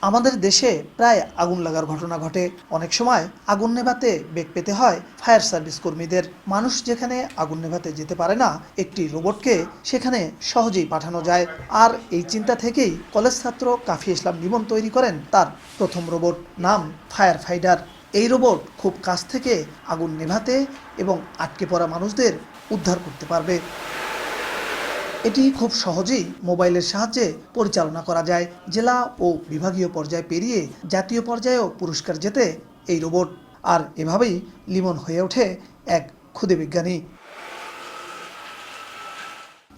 আমাদের দেশে প্রায় আগুন লাগার ঘটনা ঘটে। অনেক সময় আগুন নেভাতে বেগ পেতে হয় ফায়ার সার্ভিস কর্মীদের। মানুষ যেখানে আগুন নেভাতে যেতে পারে না, একটি রোবটকে সেখানে সহজেই পাঠানো যায়। আর এই চিন্তা থেকেই কলেজ ছাত্র কাফি ইসলাম লিমন তৈরি করেন তার প্রথম রোবট, নাম ফায়ার ফাইটার। এই রোবট খুব কাছ থেকে আগুন নেভাতে এবং আটকে পড়া মানুষদের উদ্ধার করতে পারবে। এটি খুব সহজেই মোবাইলের সাহায্যে পরিচালনা করা যায়। জেলা ও বিভাগীয় পর্যায়ে পেরিয়ে জাতীয় পর্যায়েও পুরস্কার জেতে এই রোবট। আর এভাবেই লিমন হয়ে ওঠে এক ক্ষুদে বিজ্ঞানী।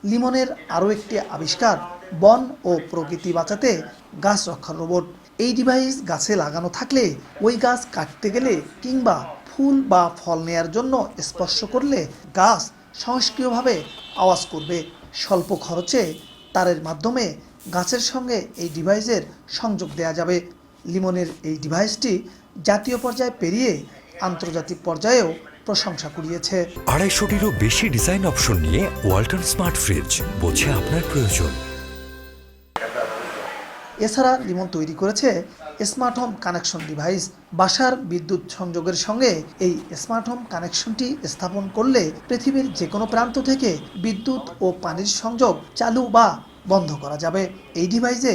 লিমনের আরও একটি আবিষ্কার বন ও প্রকৃতি বাঁচাতে গাছ রক্ষার রোবট। এই ডিভাইস গাছে লাগানো থাকলে ওই গাছ কাটতে গেলে কিংবা ফুল বা ফল নেয়ার জন্য স্পর্শ করলে গাছ স্বয়ংক্রিয়ভাবে আওয়াজ করবে। স্বল্প খরচে তারের মাধ্যমে গাছের সঙ্গে এই ডিভাইসের সংযোগ দেয়া যাবে। লিমনের এই ডিভাইসটি জাতীয় পর্যায়ে পেরিয়ে আন্তর্জাতিক পর্যায়েও প্রশংসা কুড়িয়েছে। 250-টিরও বেশি ডিজাইন অপশন নিয়ে ওয়ালটন স্মার্ট ফ্রিজ, বোঝে আপনার প্রয়োজন। এছাড়া লিমন তৈরি করেছে স্মার্ট হোম কানেকশন ডিভাইস। বাসার বিদ্যুৎ সংযোগের সঙ্গে এই স্মার্ট হোম কানেকশনটি স্থাপন করলে পৃথিবীর যে কোনো প্রান্ত থেকে বিদ্যুৎ ও পানির সংযোগ চালু বা বন্ধ করা যাবে। এই ডিভাইসে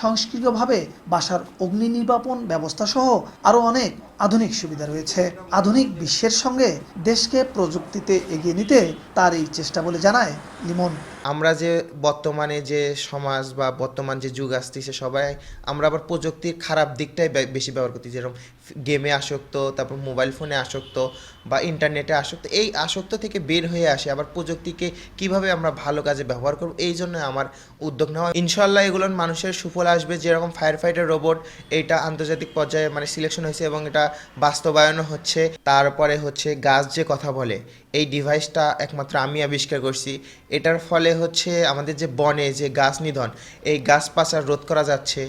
সংস্কৃতভাবে বাসার অগ্নি নির্বাপন ব্যবস্থা সহ আরও অনেক আধুনিক সুবিধা রয়েছে। আধুনিক বিশ্বের সঙ্গে দেশকে প্রযুক্তিতে এগিয়ে নিতে তার এই চেষ্টা বলে জানায় লিমন। আমরা যে বর্তমানে যে সমাজ বা বর্তমান যে যুগ আসতেছে, সবাই আমরা আবার প্রযুক্তির খারাপ দিকটাই বেশি ব্যবহার করতেছি, যেরকম গেমে আসক্ত, তারপর মোবাইল ফোনে আসক্ত বা ইন্টারনেটে আসক্ত। এই আসক্ত থেকে বের হয়ে আসে আবার প্রযুক্তিকে কিভাবে আমরা ভালো কাজে ব্যবহার করব, এই জন্য আমার উদ্যোগ নেওয়া। ইনশাল্লাহ এগুলোর মানুষের সুফল আসবে। যেরকম ফায়ার ফাইটার রোবট, এইটা আন্তর্জাতিক পর্যায়ে সিলেকশন হয়েছে এবং এটা বাস্তবায়নও হচ্ছে। তারপরে হচ্ছে গাছ যে কথা বলে, এই ডিভাইসটা একমাত্র আমি আবিষ্কার করছি। এটার ফলে আমাদের যে বনে যে গাছ নিধন, এই গাছ পাচার রোধ করা যাচ্ছে।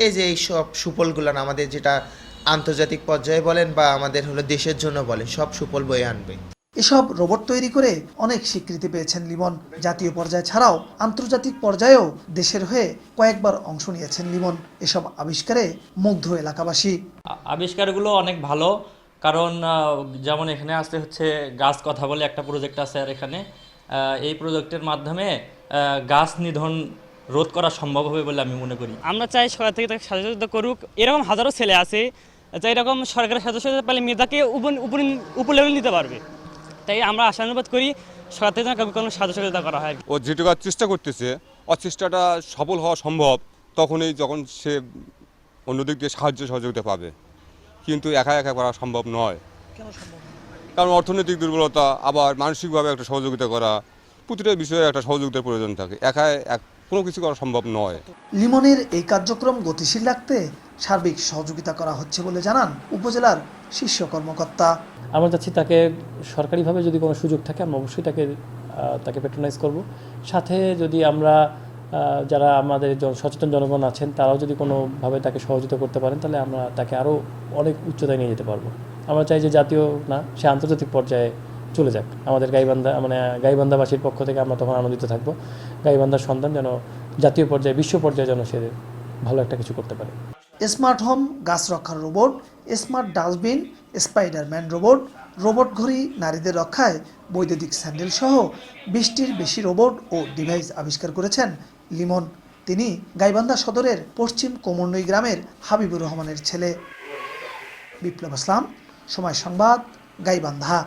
এই যে এই সব সুফলগুলো আমাদের যেটা আন্তর্জাতিক পর্যায়ে বলেন বা আমাদের দেশের জন্য বলেন, সব সুফল বয়ে আনবে। এসব রোবট তৈরি করে অনেক স্বীকৃতি পেয়েছেন লিমন। জাতীয় পর্যায়ে ছাড়াও আন্তর্জাতিক পর্যায়েও দেশের হয়ে কয়েকবার অংশ নিয়েছেন লিমন। এসব আবিষ্কারে মুগ্ধ এলাকাবাসী। আবিষ্কারগুলো অনেক ভালো, কারণ যেমন এখানে আসতে গাছ কথা বলে একটা প্রজেক্ট আছে, আর এখানে এই প্রজেক্টের মাধ্যমে গাছ নিধন রোধ করা সম্ভব হবে বলে আমি মনে করি। আমরা চাই সরকার থেকে তাকে সহযোগিতা করুক। এরকম হাজারো ছেলে আছে যা এরকম সরকারের সহযোগিতা পেলে মেধাকে উপর লেভেল নিতে পারবে। তাই আমরা আশানুবাদ করি সরকার থেকে কোনো সহযোগিতা করা হয়। ও যেটুকু চেষ্টা করতেছে, চেষ্টাটা সফল হওয়া সম্ভব তখনই যখন সে অন্যদিক দিয়ে সাহায্য সহযোগিতা পাবে, কিন্তু একা একা করা সম্ভব নয়। কারণ অর্থনৈতিক দুর্বলতা, আবার মানসিকভাবে একটা সহযোগিতা করা, প্রতিটা বিষয়ে একটা সহযোগিতার প্রয়োজন থাকে। একা কোনো কিছু করা সম্ভব নয়। লিমনের এই কার্যক্রম গতিশীল রাখতে সার্বিক সহযোগিতা করা হচ্ছে বলে জানান উপজেলার শীর্ষ কর্মকর্তা। আমরা চাচ্ছি তাকে সরকারিভাবে যদি কোনো সুযোগ থাকে আমরা অবশ্যই তাকে প্যাট্রোনাইজ করব। সাথে যদি আমরা যারা আমাদের সচেতন জনগণ আছেন তারাও যদি কোনোভাবে তাকে সহযোগিতা করতে পারেন, তাহলে আমরা তাকে আরও অনেক উচ্চতায় নিয়ে যেতে পারবো। আমরা চাই যে জাতীয় না, সে আন্তর্জাতিক পর্যায়ে চলে যাক। আমাদের গাইবান্ধাবাসীর পক্ষ থেকে আমরা তখন আনন্দিত থাকবো। গাইবান্ধার সন্তান যেন জাতীয় পর্যায়ে, বিশ্ব পর্যায়ে যেন সে ভালো একটা কিছু করতে পারে। স্মার্ট হোম গাছ রক্ষার robot, smart dustbin, Spiderman robot, robot ঘড়ি, নারীদের রক্ষায় বৈদ্যুতিক স্যান্ডেল সহ 20টির বেশি রোবট ও ডিভাইস আবিষ্কার করেছেন লিমন। তিনি গাইবান্ধা সদরের পশ্চিম কোমরনই গ্রামের হাবিবুর রহমানের ছেলে। বিপ্লব ইসলাম, সময় সংবাদ, গাইবান্ধা।